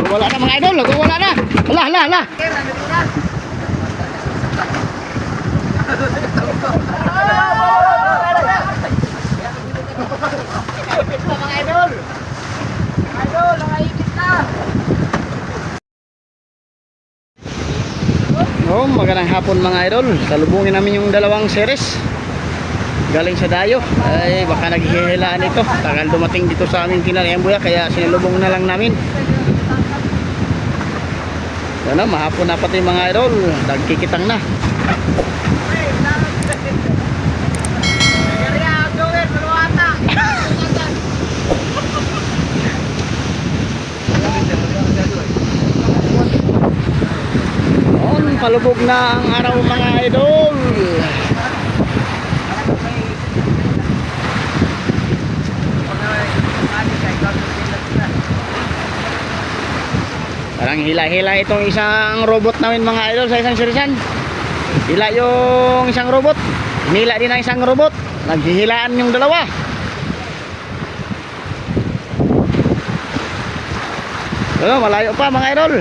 Wala na mga idol, wala na. Hala, hala, hala. Mga idol. Idol, nakaikit na. Oh, magandang hapon mga idol. Salubungin namin yung dalawang series galing sa Dayo. Ay baka naghihilaan ito. Tagal dumating dito sa aming Kinarayambuya, kaya sinalubong na lang namin. Ano, mahapon na pati mga idol. Nagkikitang na. Palubog na ang araw mga idol. Parang hila-hila itong isang robot namin mga idol sa isang sirisan. Hila yung isang robot, hinila din ang isang robot. Naghihilaan yung dalawa. Malayo pa mga idol.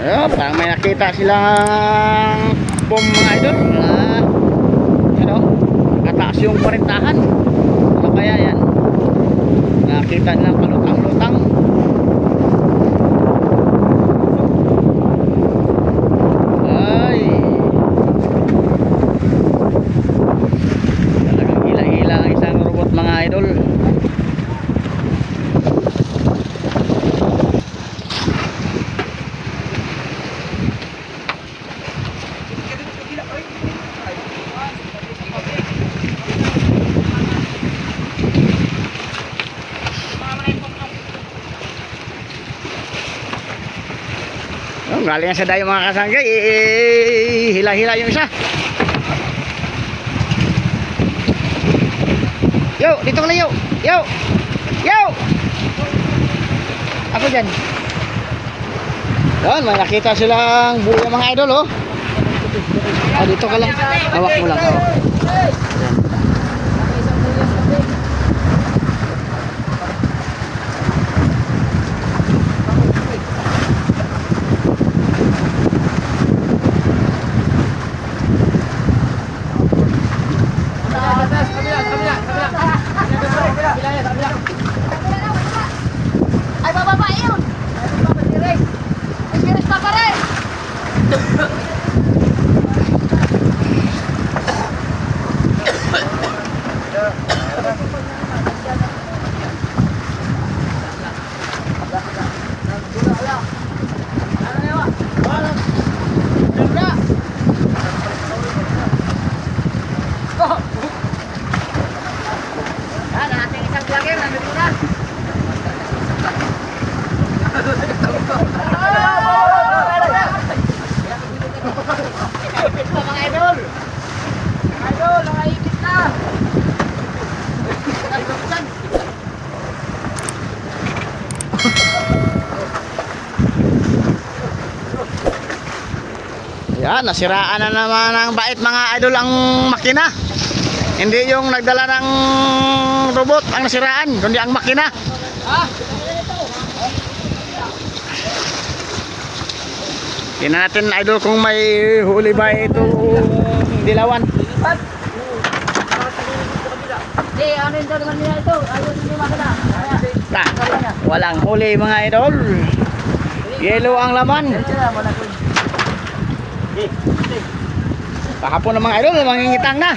Ayun, parang may nakita silang bomb mga idol. Ano, nakataas yung 40-han. Ano kaya yan? Nakita nilang palutang-lutang. Ay, talagang hila-hila ang isang robot mga idol. Galing sa Dayo mga kasanggay, hila-hila yung isa. Yo, dito ka na yo. Yo. Yo. Ako dyan. Yan, may nakita silang buya mga idol, oh. Dito ka lang. Hawak mo lang, hawak. Ay, bababa yun. Experience pa rin. Ating isang vlogger, nandito na. Mga idol. Idol, nakaikit na. Yan, nasiraan na naman ng bait mga idol ang makina. Hindi yung nagdala ng robot ang nasiraan, kundi ang makina. Tingnan natin idol kung may huli ba ito dilawan. Hindi, ano yung naman nila ito? Ayun yung makina. Walang huli mga idol. Yellow ang laman. Kahapon ng mga idol, mangingitang na.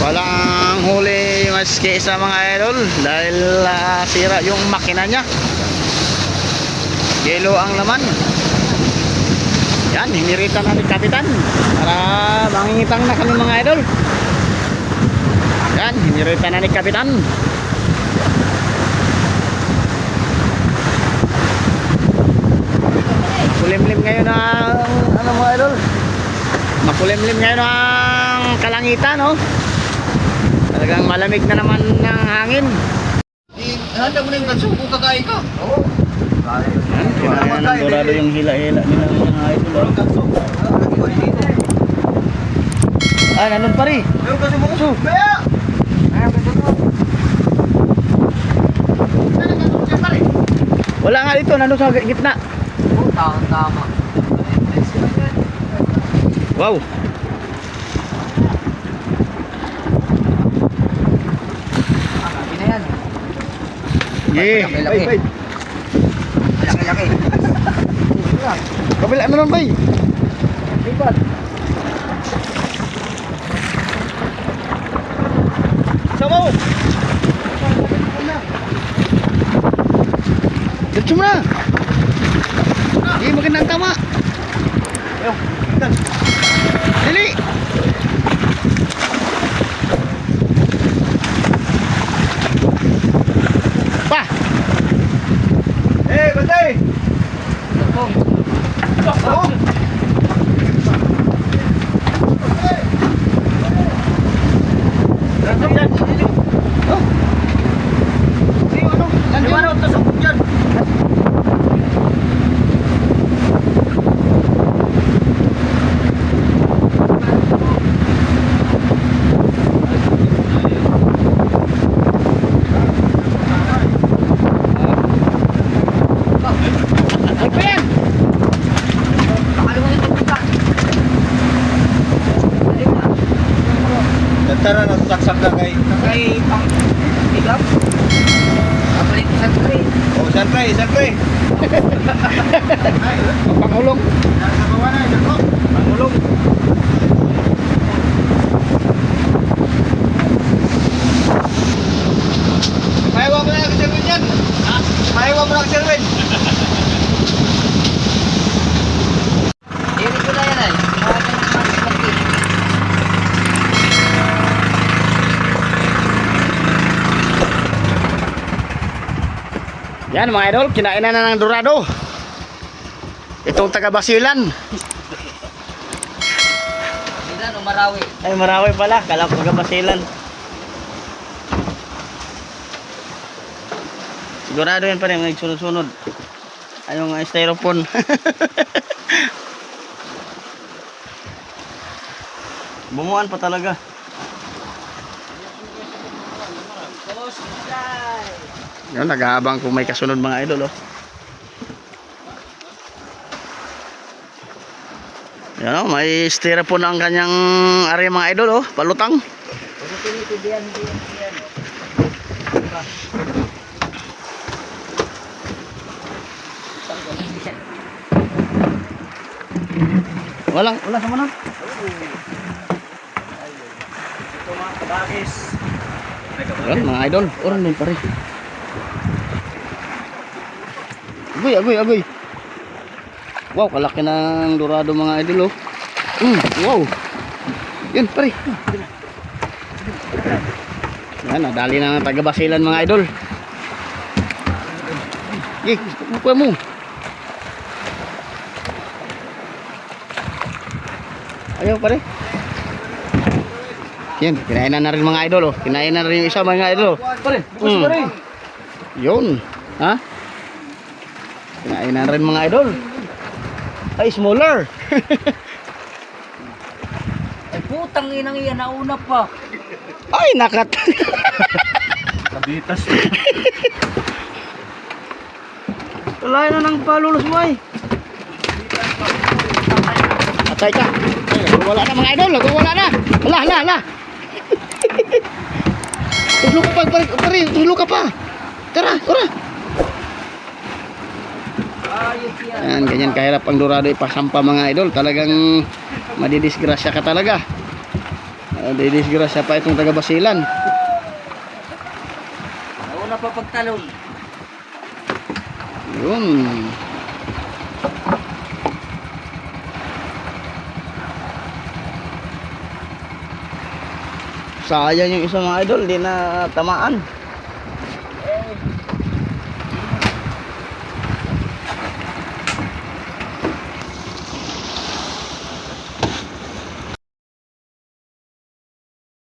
Walang huli maski isa mga idol dahil sira yung makina niya. Yellow ang laman. Yan, hiniritan na ni Kapitan para mangingitang na kami mga idol. Yan, hiniritan na ni Kapitan. Makulimlim ngayon ang ano mga idol. Makulimlim ngayon ang kalangitan, no? Talagang malamig na naman ng hangin. Handa mo na yung ganso kung kakain ka. Oo. Yan, kinain ng dorado yung hila-hila nila mga idol. Ah, nandun pa rin. Wala nga dito, nandun sa gitna. Tama. Wow. Laki na yan. Yeah. Laki. Laki. Kabila mo nun, bay. Lipat. Sama mo. Diretso mo na. Hindi magandang tama. Ayaw. Dili. Pa. Bantay. Oh. Tara na saksak na kay. Kay pang igap. Kapalit sa tray. Oh, santay. Pangulong. Nasa bawah na, dako. Pangulong. Mahiwa mo na Sherwin yan. Ha? Mahiwa mo na Sherwin. Dili ko na yan ay. Yan mga idol, kinain na ng dorado. Itong taga Basilan. Bilan o Marawi. Ay, Marawi pala. Kala ko taga Basilan. Sigurado yan pa rin, nagsunod-sunod. Ay, yung styrofoam. Bumuan pa talaga. Yan, nag-aabang kung may kasunod mga idol, oh. Yan, oh, may styrofoam ang kanyang area mga idol, oh. Palutang. Wala sa mana? Ito mga kabagis. Yan, mga idol. Orang din pare. Agoy. Wow, kalaki ng dorado mga idol, oh. Wow. Yan, pare. Yan, nadali na ng taga Basilan mga idol. Kukuha mo. Ayaw pare. Yan, kinain na rin mga idol, oh. Kinain na rin yung isa mga idol, oh. Pare, bukas pare. Yun. Ha? Kinain na rin mga idol. Ay, smaller. Ay putang inang iyan, nauna pa. Ay, nakat. Kabitas. Wala na ng palulos mo ay. Atay ka. Ay, wala na mga idol. Wala na. Hala. Tulog ka pa, pare. Tulog ka pa. Tara. Ayos yan. Yan, ganyan kahirap ang dorado ipasampa mga idol. Talagang madidisgrasya ka talaga. Madidisgrasya pa itong taga Basilan. Nauna pa pagtalon. Yun. Sayang yung isang mga idol, di na tamaan.